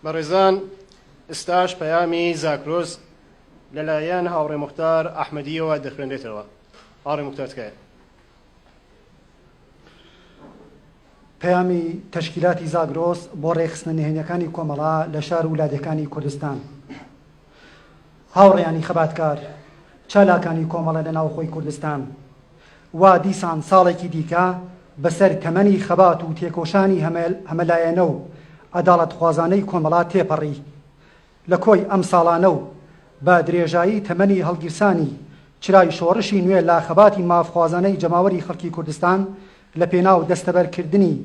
بەڕێزان ئێستاش پەیامی زاکرۆز لەلایەن هاوڕێ موختار ئەحمەدیەوە دەخوێنرێتەوە. هاوڕێ موختار تکایە. پەیامی تەشکیلاتی زاگرۆس بۆ ڕێخستنە نهێنیەکانی کۆمەڵا لە شار و ولادەکانی کوردستان. هاوڕێیانی خەباتکار چالاکانی کۆمەڵە لە ناوخۆی کوردستان، وا دیسان ساڵێکی دیکە بەسەر تەمەنی خەبات و تێکۆشانی هەمەلایەنە و عەداڵەتخوازانەی کۆمەڵا تێپەڕی. لە کۆی ئەم ساڵانە و بە درێژایی تەمەنی هەڵگیرسانی چرای شۆڕشی نوێ لا خەباتی مافخوازانەی جەماوەری خەڵکی کوردستان لە پێناو دەستەبەرکردنی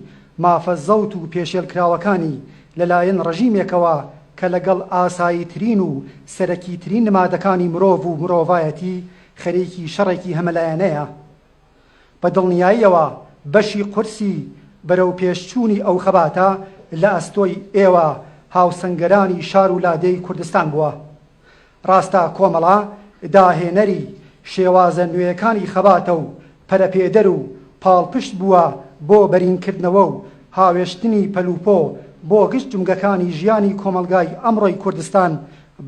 مافە زەوت و پێشێلکراوەکانی لەلایەن ڕژیمێکەوە کە لەگەڵ ئاساییترین و سەرەکیترین نمادەکانی مرۆڤ و مرۆڤایەتی خەریکی شەڕێکی هەمەلایەنەیە. بە دڵنیاییەوە بەشی قورسی بەرەو پێشچوونی ئەو خەباتە لە ئەستۆی ئێوە هاوسەنگەرانی شار و لادەی کوردستان بووە. ڕاستە کۆمەڵا داهێنەری شێوازە نوێیەکانی خەباتە و پەرەپێدەر و پاڵپشت بووە بۆ بەرینکردنەوە و هاوێشتنی پەلوپۆ بۆ گشت جومگەکانی ژیانی کۆمەلگای ئەمڕۆی کوردستان.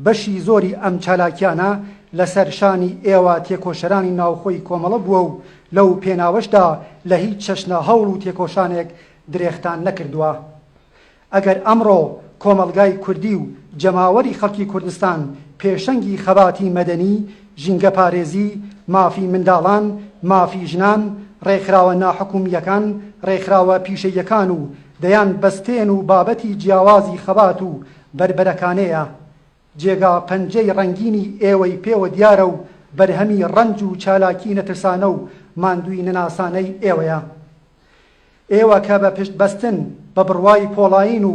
بەشی زۆری ئەم چالاکیانە لەسەر شانی ئێوە تێکۆشەرانی ناوخۆی کۆمەڵە بووە و لەو پێناوەشدا لە هیچ چەشنە هەوڵ و تێکۆشانێک درێختان نەکردووە. ئەگەر ئەمڕۆ کۆمەلگای کوردی و جەماوەری خەڵکی کوردستان پێشەنگی خەباتی مەدەنی، ژینگە پارێزی، مافی منداڵان، مافی ژنان، ڕێکخراوە ناحکومیەکان، ڕێکخراوە پیشەیەکان و دەیان بەستێن و بابەتی جیاوازی خەبات و بربەرەکانەیە. جێگا پەنجەی ڕەنگینی ئێوەی پێوە دیارە و بەرهەمی ڕەنج و چالاکی نەترسانە و ماندووی نەناسانەی ئێوەیە. ئێوە کە بە پشت بەستن بە بڕوای پۆڵاین و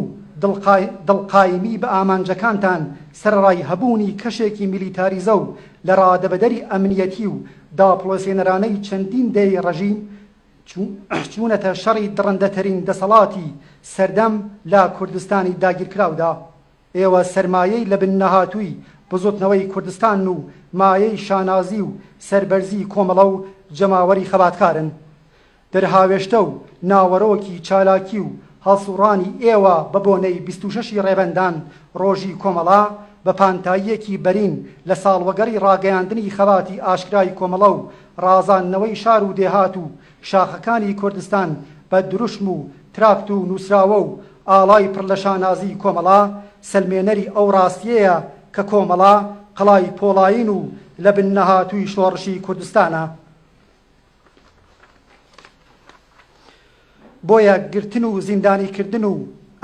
دڵقایمی بە ئامانجەکانتان سەرڕای هەبوونی کەشێکی میلیتاریزە و لە ڕادەبەدەری ئەمنیەتی و داپڵۆسێنەرانەی چەندین دەی ڕەژیم چوونەتە شەڕی دڕندەترین دەسەڵاتی سەردەم لە کوردستانی داگیرکراودا. ئێوە سەرمایەی لە بن نەهاتووی بزوتنەوەی کوردستان و مایەی شانازی و سەربەرزی کۆمەڵە و جەماوەری خەباتکارن. دەرهاوێشتە و ناوەڕۆکی چالاکی و هەڵسوڕانی ئێوە بە بۆنەی 26 ڕێبەندان ڕۆژی کۆمەڵا بە پانتاییەکی بەرین لە ساڵوەگەری ڕاگەیاندنی خەباتی ئاشکرای کۆمەڵە و ڕازاندنەوەی شار و دێهات و شاخەکانی کوردستان بە دروشم و تراکت و نووسراوە و ئاڵای پڕ لە شانازی کۆمەڵا سەلمێنەری ئەو ڕاستیەیە کە کۆمەڵا قەڵای پۆڵاین و لە بن نەهاتووی شۆڕشی کوردستانە. بۆیە گرتن و زیندانیکردن و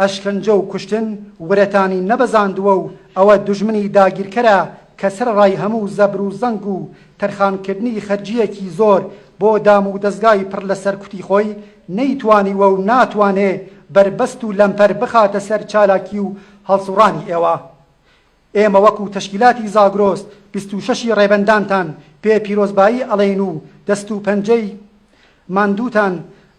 ئەشکەنجە و کوشتن ورەتانی نەبەزاندووە و ئەوە دوژمنی داگیرکەرە کە سەرڕای هەموو زەبر و زەنگ و تەرخانکردنی خەرجیەکی زۆر بۆ دام و دەستگای پڕ لەسەر کوتی خۆی نەیتوانیوە و ناتوانێ بربەست و لەمپەر بخاتە سەر چالاکی و هەڵسوڕانی ئێوە. ئێمە وەکو تەشکیلاتی زاگرۆس 26 ڕێبەندانتان پێ پیرۆزبایی ئەڵێن و دەست و پەنجەی ماندووتان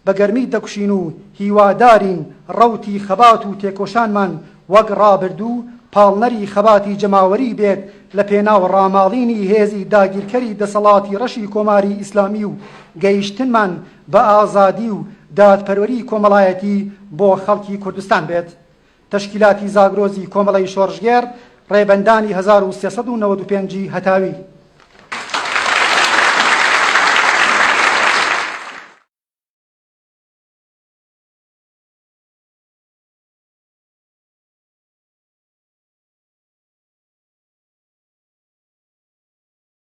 بە گەرمی دەکوشین و هیوادارین ڕەوتی خەبات و تێکۆشانمان وەک ڕابردوو پاڵنەری خەباتی جەماوەری بێت لە پێناو ڕاماڵینی هێزی داگیرکەری دەسەڵاتی ڕەشی کۆماری ئیسلامی و گەیشتنمان بە ئازادی و دادپەروەری کۆمەڵایەتی بۆ خەڵکی کوردستان بێت. تەشکیلاتی زاگرۆزی کۆمەڵەی شۆڕژگێر ڕێبەندانی 1395 هەتاوی.